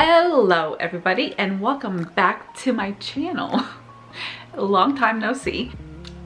Hello everybody and welcome back to my channel. A long time no see.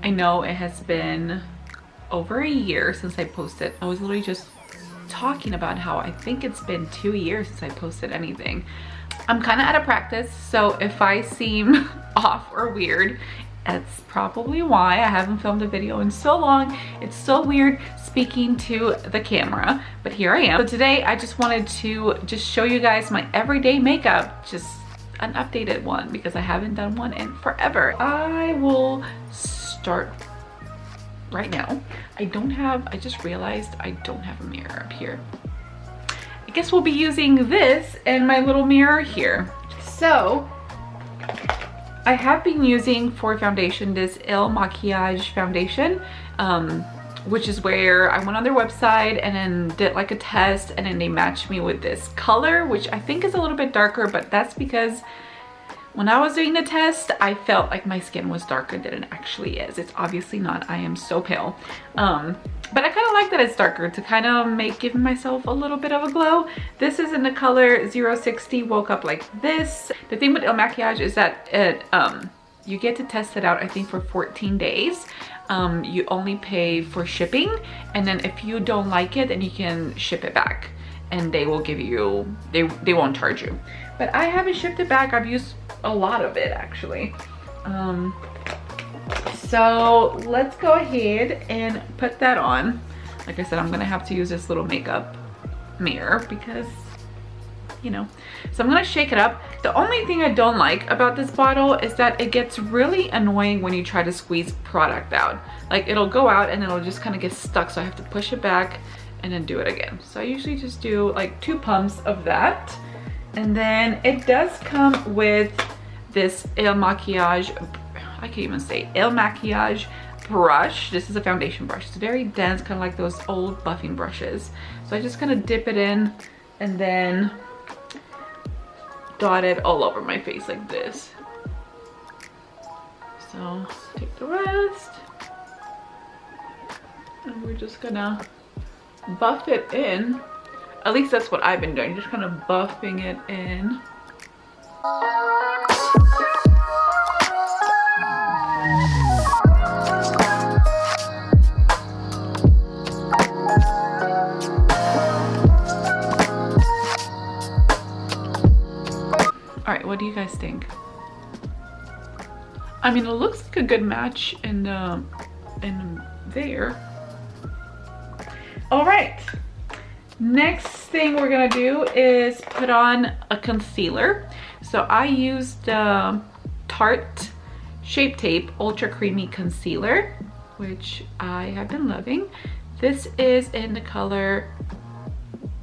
I know it has been over a year since I posted. I was literally just talking about how I think it's been 2 years since I posted anything. I'm kind of out of practice, so if I seem off or weird, that's probably why. I haven't filmed a video in so long. It's so weird speaking to the camera, but here I am. So today I just wanted to show you guys my everyday makeup, just an updated one because I haven't done one in forever. I will start right now. I just realized I don't have a mirror up here. I guess we'll be using this and my little mirror here. So I have been using for foundation this Il Makiage foundation, which is where I went on their website and then did like a test, and then they matched me with this color, which I think is a little bit darker, but that's because when I was doing the test, I felt like my skin was darker than it actually is. It's obviously not. I am so pale. But I kind of like that it's darker to kind of give myself a little bit of a glow. This is in the color 060 Woke Up Like This. The thing with Il Makiage is that you get to test it out, I think, for 14 days. You only pay for shipping, and then if you don't like it, then you can ship it back and they will give you, they won't charge you. But I haven't shipped it back. I've used a lot of it actually. So let's go ahead and put that on. Like I said, I'm gonna have to use this little makeup mirror because, you know. So I'm gonna shake it up. The only thing I don't like about this bottle is that it gets really annoying when you try to squeeze product out. Like it'll go out and it'll just kind of get stuck, so I have to push it back and then do it again. So I usually just do like 2 pumps of that. And then it does come with this Il Makiage, I can't even say, Il Makiage brush. This is a foundation brush. It's very dense, kind of like those old buffing brushes. So I just kind of dip it in and then dot it all over my face like this. So take the rest and we're just gonna buff it in. At least that's what I've been doing, just kind of buffing it in. All right, what do you guys think? I mean, it looks like a good match in there. All right. Next thing we're gonna do is put on a concealer. So I used the Tarte Shape Tape Ultra Creamy Concealer, which I have been loving. This is in the color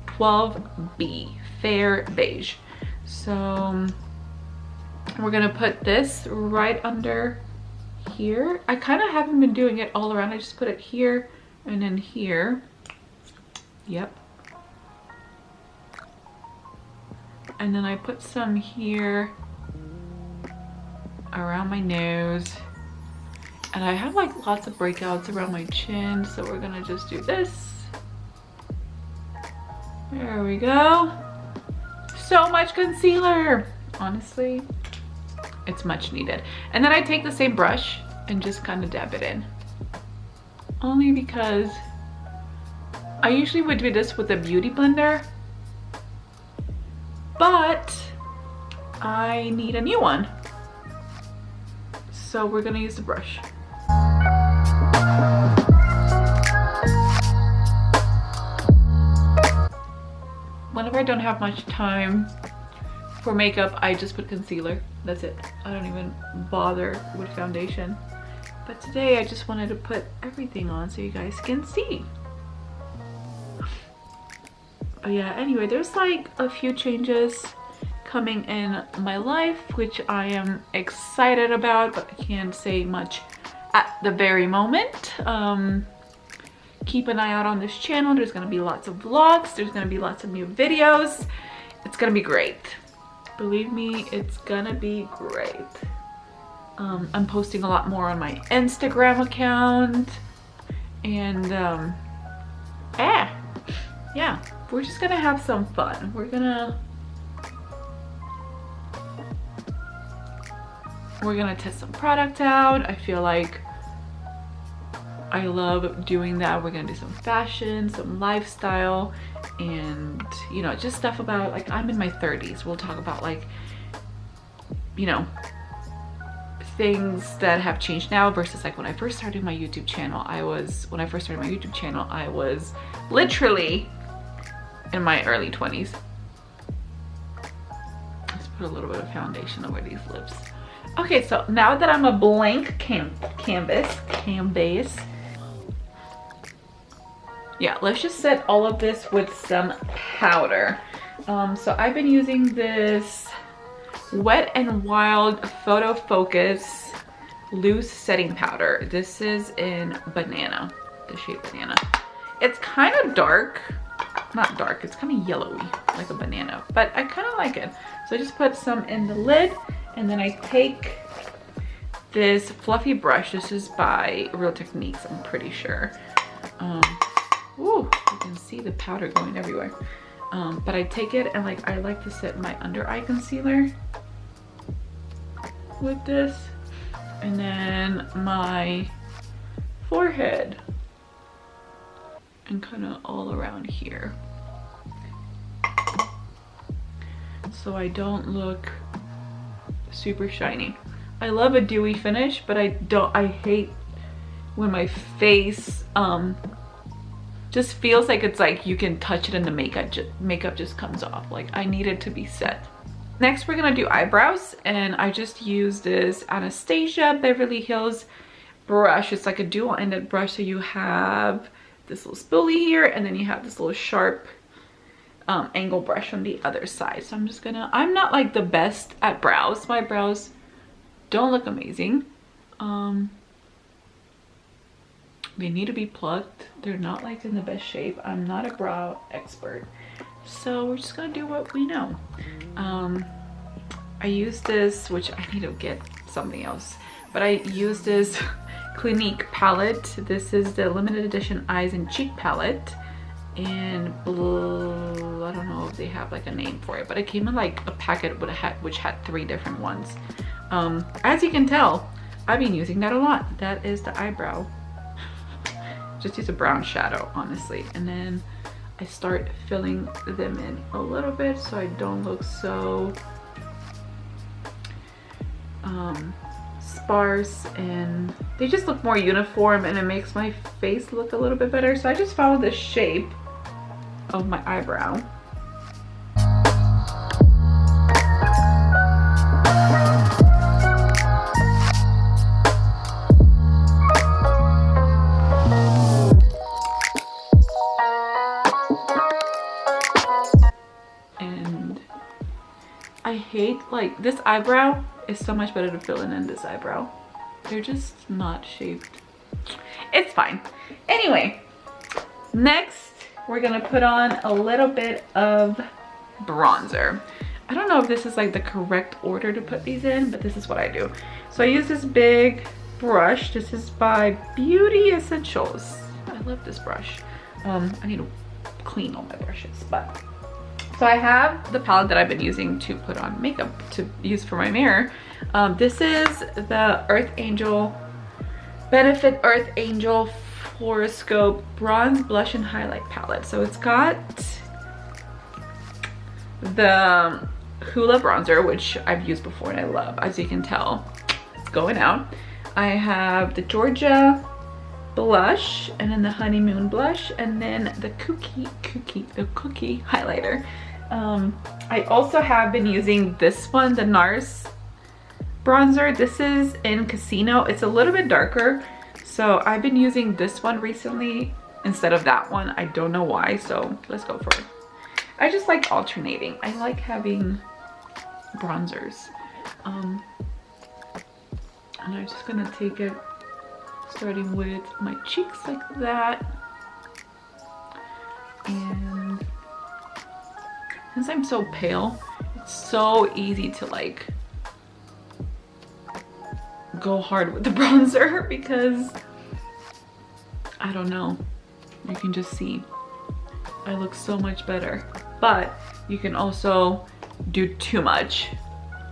12B, Fair Beige. So we're gonna put this right under here. I kind of haven't been doing it all around. I just put it here and then here. Yep. And then I put some here around my nose, and I have like lots of breakouts around my chin, so we're gonna just do this. There we go. So much concealer, honestly it's much needed. And then I take the same brush and just kind of dab it in, only because I usually would do this with a beauty blender, but I need a new one, so we're gonna use the brush. Whenever I don't have much time for makeup, I just put concealer. That's it. I don't even bother with foundation. But today I just wanted to put everything on so you guys can see. But yeah, anyway, there's like a few changes coming in my life, which I am excited about, but I can't say much at the very moment. Keep an eye out on this channel. There's gonna be lots of vlogs. There's gonna be lots of new videos. It's gonna be great. Believe me, it's gonna be great. I'm posting a lot more on my Instagram account, and yeah, we're just gonna have some fun. We're gonna we're gonna test some product out. I feel like I love doing that. We're gonna do some fashion, some lifestyle, and you know, just stuff about, like, I'm in my 30s. We'll talk about, like, you know, things that have changed now versus like when I first started my YouTube channel. I was literally in my early 20s. Let's put a little bit of foundation over these lips. Okay, so now that I'm a blank canvas, yeah, let's just set all of this with some powder. So I've been using this Wet n Wild Photo Focus loose setting powder. This is in Banana, the shade Banana. It's kind of dark, not dark, it's kind of yellowy like a banana, but I kind of like it. So I just put some in the lid, and then I take this fluffy brush. This is by Real Techniques, I'm pretty sure. Ooh, you can see the powder going everywhere. But I take it and like I like to set my under eye concealer with this, and then my forehead, and kind of all around here, so I don't look super shiny. I love a dewy finish, but I hate when my face just feels like it's like you can touch it and the makeup just comes off. Like, I need it to be set. Next, we're gonna do eyebrows, and I just use this Anastasia Beverly Hills brush. It's like a dual-ended brush, so you have this little spoolie here, and then you have this little sharp angle brush on the other side. So I'm not like the best at brows. My brows don't look amazing. They need to be plucked. They're not like in the best shape. I'm not a brow expert, so we're just gonna do what we know. I use this, which I need to get something else, but I use this Clinique palette. This is the limited edition Eyes and Cheek palette in blue. I don't know if they have like a name for it, but it came in like a packet which had 3 different ones. As you can tell, I've been using that a lot. That is the eyebrow. Just use a brown shadow, honestly, and then I start filling them in a little bit so I don't look so sparse, and they just look more uniform, and it makes my face look a little bit better. So I just follow the shape of my eyebrow. I hate, like, this eyebrow is so much better to fill in than this eyebrow. They're just not shaped. It's fine. Anyway, next we're gonna put on a little bit of bronzer. I don't know if this is like the correct order to put these in, but this is what I do. So I use this big brush. This is by Beauty Essentials. I love this brush. I need to clean all my brushes, but so I have the palette that I've been using to put on makeup to use for my mirror. This is the Earth Angel, Benefit Earth Angel Horoscope Bronze Blush and Highlight Palette. So it's got the Hoola bronzer, which I've used before and I love. As you can tell, it's going out. I have the Georgia blush, and then the Honeymoon blush, and then the cookie highlighter. I also have been using this one, the NARS bronzer. This is in Casino. It's a little bit darker, so I've been using this one recently instead of that one. I don't know why, so let's go for it. I just like alternating. I like having bronzers. And I'm just gonna take it starting with my cheeks like that, and since I'm so pale, it's so easy to like go hard with the bronzer because I don't know, you can just see I look so much better, but you can also do too much.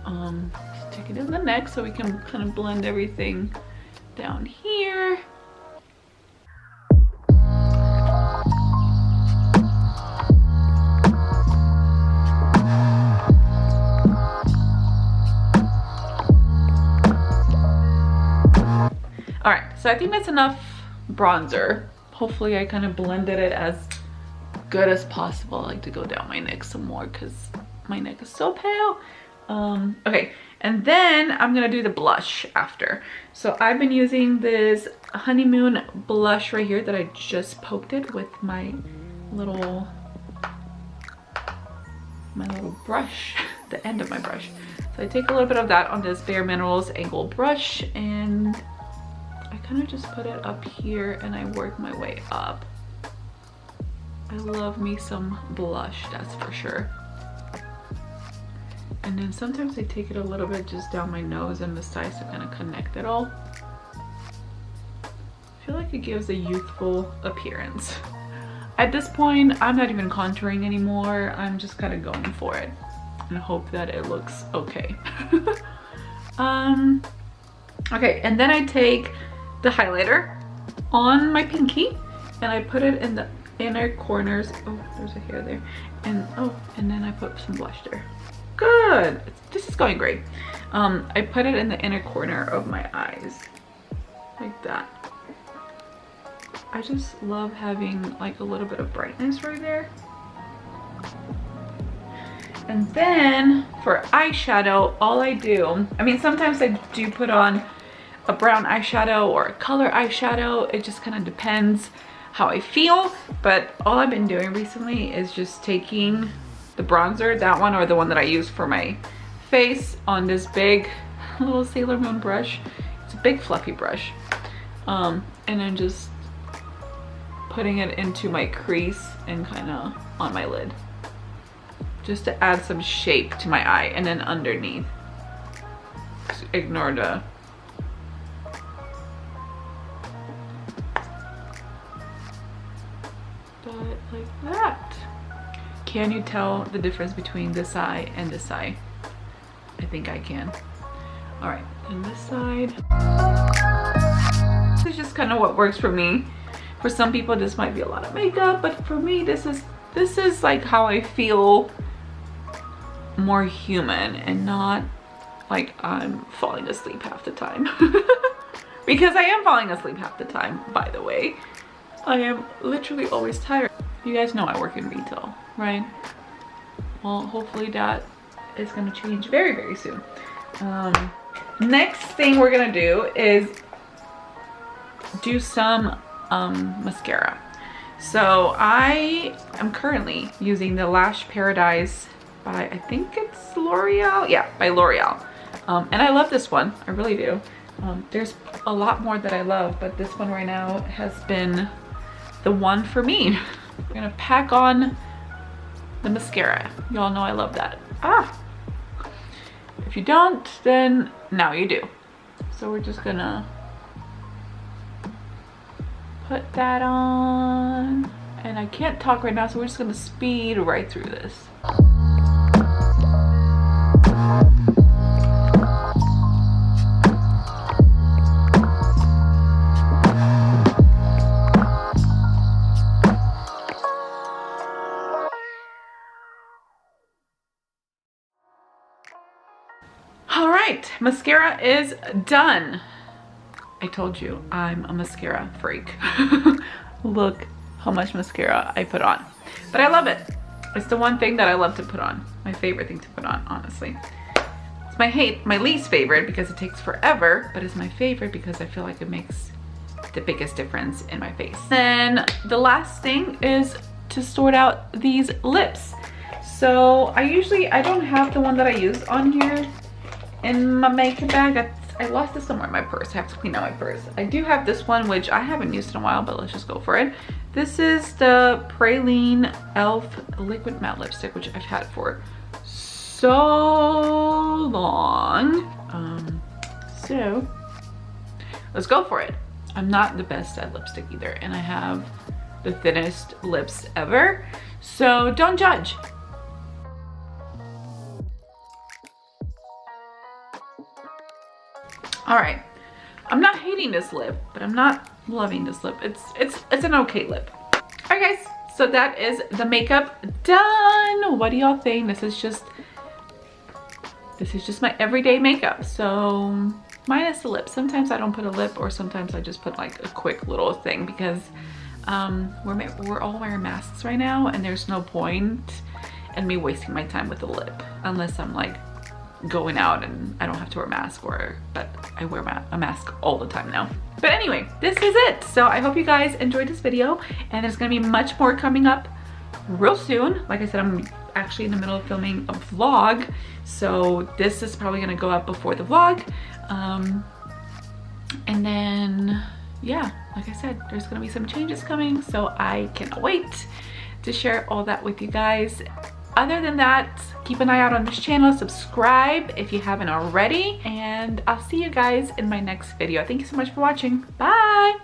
It's take it in the neck so we can kind of blend everything down here. All right, so I think that's enough bronzer. Hopefully I kind of blended it as good as possible. I like to go down my neck some more because my neck is so pale. Okay, and then I'm gonna do the blush after. So I've been using this honeymoon blush right here that I just poked it with my little brush, the end of my brush. So I take a little bit of that on this Bare Minerals angle brush, and I kind of just put it up here and I work my way up. I love me some blush, that's for sure. And then sometimes I take it a little bit just down my nose and the sides to kind of connect it all. I feel like it gives a youthful appearance. At this point, I'm not even contouring anymore. I'm just kind of going for it and hope that it looks okay. Okay, and then I take the highlighter on my pinky and I put it in the inner corners. Oh, there's a hair there. And and then I put some blush there. Good, this is going great. I put it in the inner corner of my eyes like that. I just love having like a little bit of brightness right there. And then for eyeshadow, all I do, I mean, sometimes I do put on a brown eyeshadow or a color eyeshadow. It just kind of depends how I feel, but all I've been doing recently is just taking the bronzer, that one or the one that I use for my face, on this big little Sailor Moon brush. It's a big fluffy brush, and then just putting it into my crease and kind of on my lid, just to add some shape to my eye. And then underneath, just ignore the like that. Can you tell the difference between this eye and this eye? I think I can. All right, and this side. This is just kind of what works for me. For some people, this might be a lot of makeup, but for me, this is like how I feel more human and not like I'm falling asleep half the time. Because I am falling asleep half the time, by the way. I am literally always tired. You guys know I work in retail, right? Well, hopefully that is gonna change very, very soon. Next thing we're gonna do is do some mascara. So I am currently using the Lash Paradise by, I think it's L'Oreal. Yeah, by L'Oreal. And I love this one, I really do. There's a lot more that I love, but this one right now has been the one for me. We're gonna pack on the mascara. Y'all know I love that. If you don't, then now you do. So we're just gonna put that on. And I can't talk right now, so we're just gonna speed right through this. All right, mascara is done. I told you I'm a mascara freak. Look how much mascara I put on. But I love it. It's the one thing that I love to put on. My favorite thing to put on, honestly. It's my least favorite because it takes forever, but it's my favorite because I feel like it makes the biggest difference in my face. Then the last thing is to sort out these lips. So I don't have the one that I use on here in my makeup bag. I lost this somewhere in my purse. I have to clean out my purse. I do have this one, which I haven't used in a while, but let's just go for it. This is the Praline e.l.f. Liquid Matte Lipstick, which I've had for so long. So let's go for it. I'm not the best at lipstick either, and I have the thinnest lips ever, so don't judge. All right, I'm not hating this lip, but I'm not loving this lip. It's an okay lip. All right, guys, so that is the makeup done. What do y'all think? This is just my everyday makeup. So minus the lip. Sometimes I don't put a lip, or sometimes I just put like a quick little thing, because we're all wearing masks right now, and there's no point in me wasting my time with the lip unless I'm like going out and I don't have to wear a mask, but I wear a mask all the time now. But anyway, this is it. So I hope you guys enjoyed this video, and there's gonna be much more coming up real soon. Like I said, I'm actually in the middle of filming a vlog, so this is probably gonna go up before the vlog. And then, yeah, like I said, there's gonna be some changes coming, so I cannot wait to share all that with you guys. Other than that, keep an eye out on this channel, subscribe if you haven't already, and I'll see you guys in my next video. Thank you so much for watching. Bye!